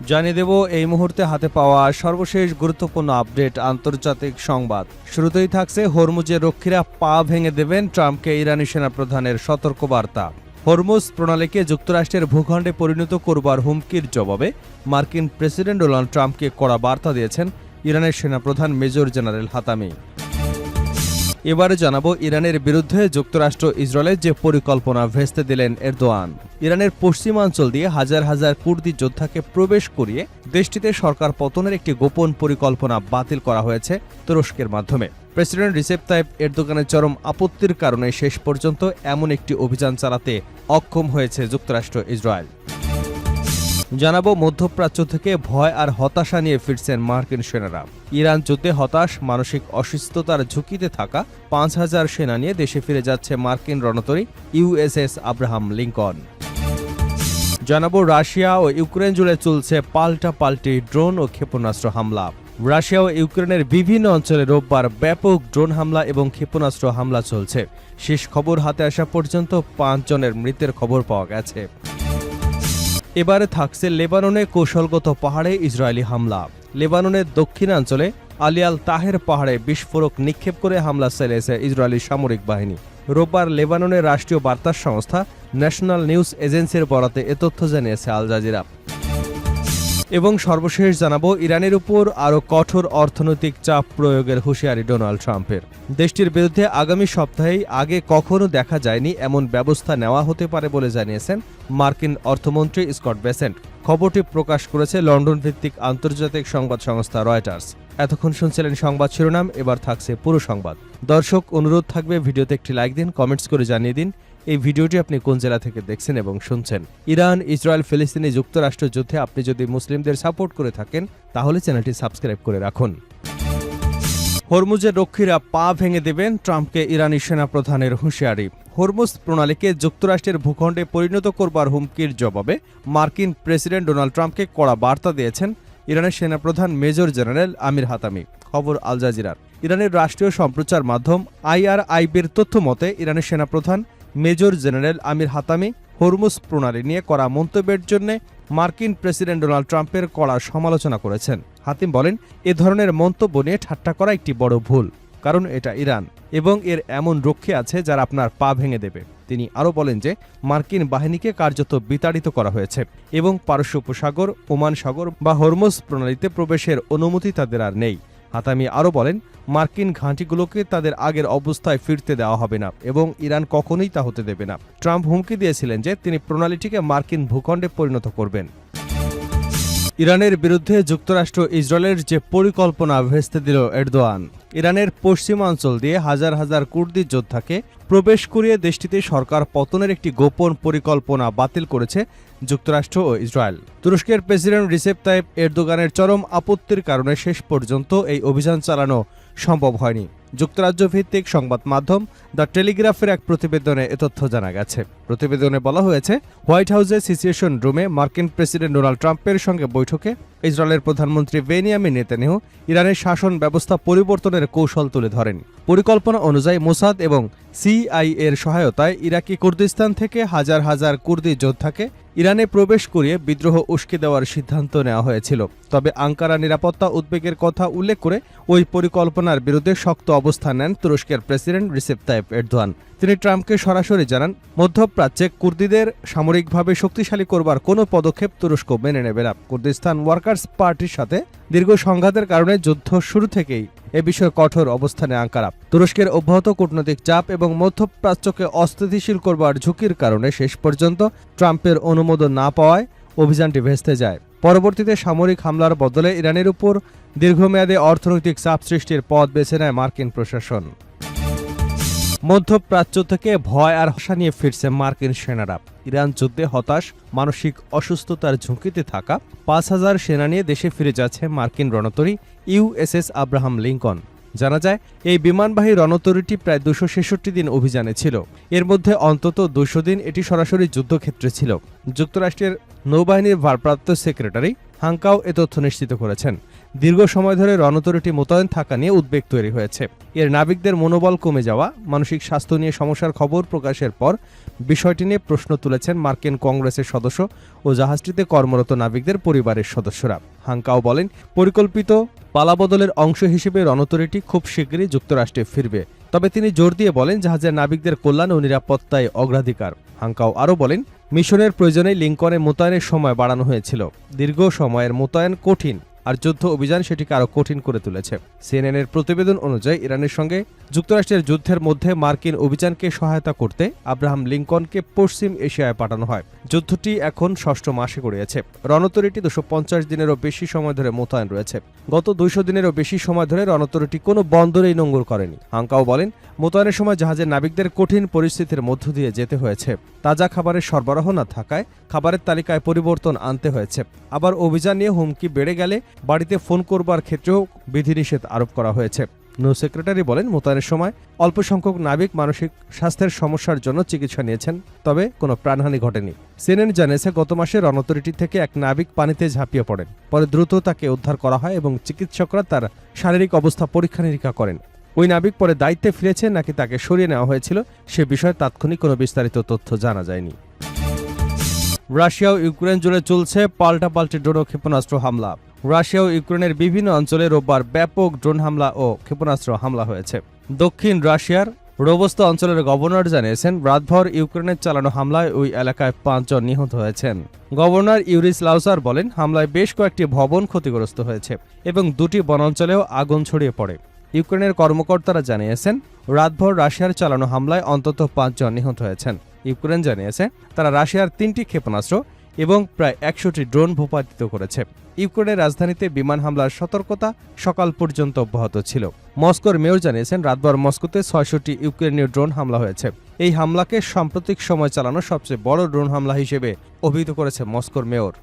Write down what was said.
জানিয়ে দেব এই মুহূর্তে হাতে পাওয়া সর্বশেষ গুরুত্বপূর্ণ আপডেট আন্তর্জাতিক সংবাদ। শুরুতেই থাকছে হরমুজের রক্ষীরা পা ভেঙে দেবেন ট্রাম্পকে ইরানি সেনাপ্রধানের সতর্কবার্তা। হরমুজ প্রণালীকে যুক্তরাষ্ট্রের ভূখণ্ডে পরিণত করবার হুমকির জবাবে মার্কিন প্রেসিডেন্ট ডোনাল্ড ট্রাম্পকে কড়া বার্তা দিয়েছেন ইরানের সেনাপ্রধান মেজর জেনারেল হাতামি। এবারে জানাবো ইরানের বিরুদ্ধে যুক্তরাষ্ট্র ইসরায়েলের যে পরিকল্পনা ভেস্তে দিলেন এরদোয়ান। ইরানের পশ্চিমাঞ্চল দিয়ে হাজার হাজার কুর্দি যোদ্ধাকে প্রবেশ করিয়ে দেশটিতে সরকার পতনের একটি গোপন পরিকল্পনা বাতিল করা হয়েছে তুরস্কের মাধ্যমে। প্রেসিডেন্ট রিসেপ তাইপ এরদোগানের চরম আপত্তির কারণে শেষ পর্যন্ত এমন একটি অভিযান চালাতে অক্ষম হয়েছে যুক্তরাষ্ট্র ইসরায়েল। জানাবো মধ্যপ্রাচ্য থেকে ভয় আর হতাশা নিয়ে ফিরছেন মার্কিন সেনারা। ইরান যুদ্ধে হতাশ, মানসিক অসুস্থতার ঝুঁকিতে থাকা ৫,০০০ সেনা নিয়ে দেশে ফিরে যাচ্ছে মার্কিন রণতরী ইউএসএস আব্রাহাম লিঙ্কন। জানাবো রাশিয়া ও ইউক্রেন জুড়ে চলছে পাল্টাপাল্টি ড্রোন ও ক্ষেপণাস্ত্র হামলা। রাশিয়া ও ইউক্রেনের বিভিন্ন অঞ্চলে রোববার ব্যাপক ড্রোন হামলা এবং ক্ষেপণাস্ত্র হামলা চলছে। শেষ খবর হাতে আসা পর্যন্ত ৫ জনের মৃতের খবর পাওয়া গেছে। এবারে থাকছে লেবাননে কৌশলগত পাহাড়ে ইসরায়েলি হামলা। লেবাননের দক্ষিণাঞ্চলে আলিয়াল তাহের পাহাড়ে বিস্ফোরক নিক্ষেপ করে হামলা চালিয়েছে ইসরায়েলি সামরিক বাহিনী। রোববার লেবাননের রাষ্ট্রীয় বার্তা সংস্থা ন্যাশনাল নিউজ এজেন্সির বরাতে এ তথ্য জানিয়েছে আল জাজিরা। এবং সর্বশেষ জানাবো ইরানের উপর আরও কঠোর অর্থনৈতিক চাপ প্রয়োগের হুঁশিয়ারি ডোনাল্ড ট্রাম্পের। দেশটির বিরুদ্ধে আগামী সপ্তাহেই আগে কখনো দেখা যায়নি এমন ব্যবস্থা নেওয়া হতে পারে বলে জানিয়েছেন মার্কিন অর্থমন্ত্রী স্কট বেসেন্ট। খবরটি প্রকাশ করেছে লন্ডন ভিত্তিক আন্তর্জাতিক সংবাদ সংস্থা রয়টার্স। এতক্ষণ শুনছিলেন সংবাদ শিরোনাম, এবার থাকছে পুরো সংবাদ। দর্শক, অনুরোধ থাকবে ভিডিওতে একটি লাইক দিন, কমেন্টস করে জানিয়ে দিন এই ভিডিওটি আপনি কোন জেলা থেকে দেখছেন এবং শুনছেন। ইরান, ইসরায়েল, ফিলিস্তিনি যুক্তরাষ্ট্র যুদ্ধে আপনি যদি মুসলিমদের সাপোর্ট করে থাকেন তাহলে চ্যানেলটি সাবস্ক্রাইব করে রাখুন। হরমুজের রক্ষীরা পা ভেঙে দেবেন ট্রাম্পকে ইরানি সেনাপ্রধানের হুঁশিয়ারি। হরমুজ প্রণালীকে যুক্তরাষ্ট্রের ভূখণ্ডে পরিণত করবার হুমকির জবাবে মার্কিন প্রেসিডেন্ট ডোনাল্ড ট্রাম্পকে কড়া বার্তা দিয়েছেন ইরানের সেনাপ্রধান মেজর জেনারেল আমির হাতামি। খবর আল জাজিরার। ইরানের রাষ্ট্রীয় সম্প্রচার মাধ্যম IRIBর তথ্য মতে ইরানের সেনাপ্রধান মেজর জেনারেল আমির হাতামি হরমুজ প্রণালী নিয়ে করা মন্তব্যের জন্য মার্কিন প্রেসিডেন্ট ডোনাল্ড ট্রাম্পের কড়া সমালোচনা করেছেন। হাতিম বলেন, এ ধরনের মন্তব্য নিয়ে ঠাট্টা করা একটি বড় ভুল, কারণ এটা ইরান এবং এর এমন রক্ষী আছে যারা আপনার পা ভেঙে দেবে। তিনি আরও বলেন যে মার্কিন বাহিনীকে কার্যত বিতাড়িত করা হয়েছে এবং পারস্য উপসাগর, ওমান সাগর বা হরমুজ প্রণালীতে প্রবেশের অনুমতি তাদের আর নেই। হাতামি আরও বলেন, মার্কিন ঘাঁটিগুলোকে তাদের আগের অবস্থায় ফিরতে দেওয়া হবে না এবং ইরান কখনোই তা হতে দেবে না। ট্রাম্প হুমকি দিয়েছিলেন যে তিনি প্রণালীটিকে মার্কিন ভূখণ্ডে পরিণত করবেন। ইরানের বিরুদ্ধে যুক্তরাষ্ট্র ইসরায়েলের যে পরিকল্পনা ভেস্তে দিল এরদোয়ান। ইরানের পশ্চিমাঞ্চল দিয়ে হাজার হাজার কুর্দি যোদ্ধাকে প্রবেশ করিয়ে দেশটিতে সরকার পতনের একটি গোপন পরিকল্পনা বাতিল করেছে যুক্তরাষ্ট্র ও ইসরায়েল। তুরস্কের প্রেসিডেন্ট রিসেপ তাইপ এরদোগানের চরম আপত্তির কারণে শেষ পর্যন্ত এই অভিযান চালানো সম্ভব হয়নি। যুক্তরাজ্য ভিত্তিক সংবাদ মাধ্যম দ্য টেলিগ্রাফের এক প্রতিবেদনে এ তথ্য জানা গেছে। প্রতিবেদনে বলা হয়েছে, হোয়াইট হাউসের সিচুয়েশন রুমে মার্কিন প্রেসিডেন্ট ডোনাল্ড ট্রাম্পের সঙ্গে বৈঠকে ইসরায়েলের প্রধানমন্ত্রী বেনিয়ামিন নেতানিয়াহু ইরানের শাসন ব্যবস্থা পরিবর্তনের কৌশল তুলে ধরেন। পরিকল্পনা অনুযায়ী মোসাদ এবং CIA এর সহায়তায় ইরাকি কুর্দিস্তান থেকে হাজার হাজার কুর্দি যোদ্ধাকে ইরানে প্রবেশ করিয়ে বিদ্রোহ উস্কে দেওয়ার সিদ্ধান্ত নেওয়া হয়েছিল। তবে আঙ্কারা নিরাপত্তা উদ্বেগের কথা উল্লেখ করে ওই পরিকল্পনার বিরুদ্ধে শক্ত অবস্থান নেন তুরস্কের প্রেসিডেন্ট রিসেপ তাইপ এরদোয়ান। তিনি ট্রাম্পকে সরাসরি জানান, মধ্যপ্রাচ্যে কুর্দিদের সামরিকভাবে শক্তিশালী করবার কোনো পদক্ষেপ তুরস্ক মেনে নেবে না। কুর্দিস্তান ওয়ার্কার্স পার্টির সাথে দীর্ঘ সংঘাতের কারণে যুদ্ধ শুরু থেকেই এ বিষয়ে কঠোর অবস্থানে আঙ্কারা। তুরস্কের অব্যাহত কূটনৈতিক চাপ এবং মধ্যপ্রাচ্যকে অস্থিতিশীল করবার ঝুঁকির কারণে শেষ পর্যন্ত ট্রাম্পের অনুমোদন না পাওয়ায় অভিযানটি ভেস্তে যায়। পরবর্তীতে সামরিক হামলার বদলে ইরানের উপর দীর্ঘমেয়াদী অর্থনৈতিক চাপ সৃষ্টির পথ বেছে নেয় মার্কিন প্রশাসন। মধ্যপ্রাচ্য থেকে ভয় আর হতাশা নিয়ে ফিরছে মার্কিন সেনারা। ইরান যুদ্ধে হতাশ, মানসিক অসুস্থতার ঝুঁকিতে থাকা ৫,০০০ সেনা নিয়ে দেশে ফিরে যাচ্ছে মার্কিন রণতরী USS আব্রাহাম লিঙ্কন। জানা যায়, এই বিমানবাহী রণতরীটি প্রায় ২৬৬ দিন অভিযানে ছিল। এর মধ্যে অন্তত ২০০ দিন এটি সরাসরি যুদ্ধক্ষেত্রে ছিল। যুক্তরাষ্ট্রের নৌবাহিনীর ভারপ্রাপ্ত সেক্রেটারি হাঙ্কাও এ তথ্য নিশ্চিত করেছেন। দীর্ঘ সময় ধরে রণতরীটি মোতায়েন থাকা নিয়ে উদ্বেগ তৈরি হয়েছে। এর নাবিকদের মনোবল কমে যাওয়া, মানসিক স্বাস্থ্য নিয়ে সমস্যার খবর প্রকাশের পর বিষয়টি নিয়ে প্রশ্ন তুলেছেন মার্কিন কংগ্রেসের সদস্য ও জাহাজটিতে কর্মরত নাবিকদের পরিবারের সদস্যরা। হাঙ্কাও বলেন, পরিকল্পিত পালাবদলের অংশ হিসেবে রণতরীটি খুব শীঘ্রই যুক্তরাষ্ট্রে ফিরবে। তবে তিনি জোর দিয়ে বলেন, জাহাজের নাবিকদের কল্যাণ ও নিরাপত্তায় অগ্রাধিকার। হাঙ্কাও আরও বলেন, মিশনের প্রয়োজনে লিঙ্কনে মোতায়েনের সময় বাড়ানো হয়েছিল। দীর্ঘ সময়ের মোতায়েন কঠিন, আর যুদ্ধ অভিযান সেটিকে আরও কঠিন করে তুলেছে। সিএনএনের প্রতিবেদন অনুযায়ী ইরানের সঙ্গে যুক্তরাষ্ট্রের যুদ্ধের মধ্যে মার্কিন অভিযানকে সহায়তা করতে আব্রাহাম লিঙ্কনকে পশ্চিম এশিয়ায় পাঠানো হয়। যুদ্ধটি এখন ৬ষ্ঠ মাসে গড়িয়েছে। রণতরীটি ২৫০ দিনেরও বেশি সময় ধরে মোতায়েন রয়েছে। গত ২০০ দিনেরও বেশি সময় ধরে রণতরীটি কোনো বন্দরেই নোঙর করেনি। হাঙ্কাও বলেন, মোতায়েনের সময় জাহাজের নাবিকদের কঠিন পরিস্থিতির মধ্য দিয়ে যেতে হয়েছে। তাজা খাবারের সরবরাহ না থাকায় খাবারের তালিকায় পরিবর্তন আনতে হয়েছে। আবার অভিযান নিয়ে হুমকি বেড়ে গেলে বাড়িতে ফোন করবার ক্ষেত্রেও বিধিনিষেধ আরোপ করা হয়েছে। নৌ সেক্রেটারি বলেন, মোতায়েনের সময় অল্প সংখ্যক নাবিক মানসিক স্বাস্থ্যের সমস্যার জন্য চিকিৎসা নিয়েছেন, তবে কোনো প্রাণহানি ঘটেনি। সিএনএন জানিয়েছে, গত মাসে রণতরীটি থেকে এক নাবিক পানিতে ঝাঁপিয়ে পড়েন। পরে দ্রুত তাকে উদ্ধার করা হয় এবং চিকিৎসকরা তার শারীরিক অবস্থা পরীক্ষা নিরীক্ষা করেন। ওই নাবিক পরে দায়িত্বে ফিরেছে নাকি তাকে সরিয়ে নেওয়া হয়েছিল সে বিষয়ে তাৎক্ষণিক কোনো বিস্তারিত তথ্য জানা যায়নি। রাশিয়া ও ইউক্রেন জুড়ে চলছে পাল্টাপাল্টি ড্রোন ও ক্ষেপণাস্ত্র হামলা। রাশিয়া ও ইউক্রেনের বিভিন্ন অঞ্চলে রোববার ব্যাপক ড্রোন হামলা ও ক্ষেপণাস্ত্র হামলা হয়েছে। দক্ষিণ রাশিয়ার রোবস্তা অঞ্চলের গভর্নর জানিয়েছেন, রাতভর ইউক্রেনের চালানো হামলায় ওই এলাকায় ৫ জন নিহত হয়েছেন। গভর্নর ইউরিস লাউসার বলেন, হামলায় বেশ কয়েকটি ভবন ক্ষতিগ্রস্ত হয়েছে এবং 2টি বনাঞ্চলেও আগুন ছড়িয়ে পড়ে। ইউক্রেনের কর্মকর্তারা জানিয়েছেন, রাতভর রাশিয়ার চালানো হামলায় অন্তত ৫ জন নিহত হয়েছেন। ইউক্রেন জানিয়েছে, তারা রাশিয়ার 3টি ক্ষেপণাস্ত্র এবং প্রায় 100টি ড্রোন ভূপাতিত করেছে। ইউক্রেনের রাজধানীতে বিমান হামলার সতর্কতা সকাল পর্যন্ত অব্যাহত ছিল। মস্কোর মেয়র জানিয়েছেন, রাতভর মস্কোতে ৬০০টি ইউক্রেনীয় ড্রোন হামলা হয়েছে। এই হামলাকে সাম্প্রতিক সময় চালানো সবচেয়ে বড় ড্রোন হামলা হিসেবে অভিহিত করেছে মস্কোর মেয়র।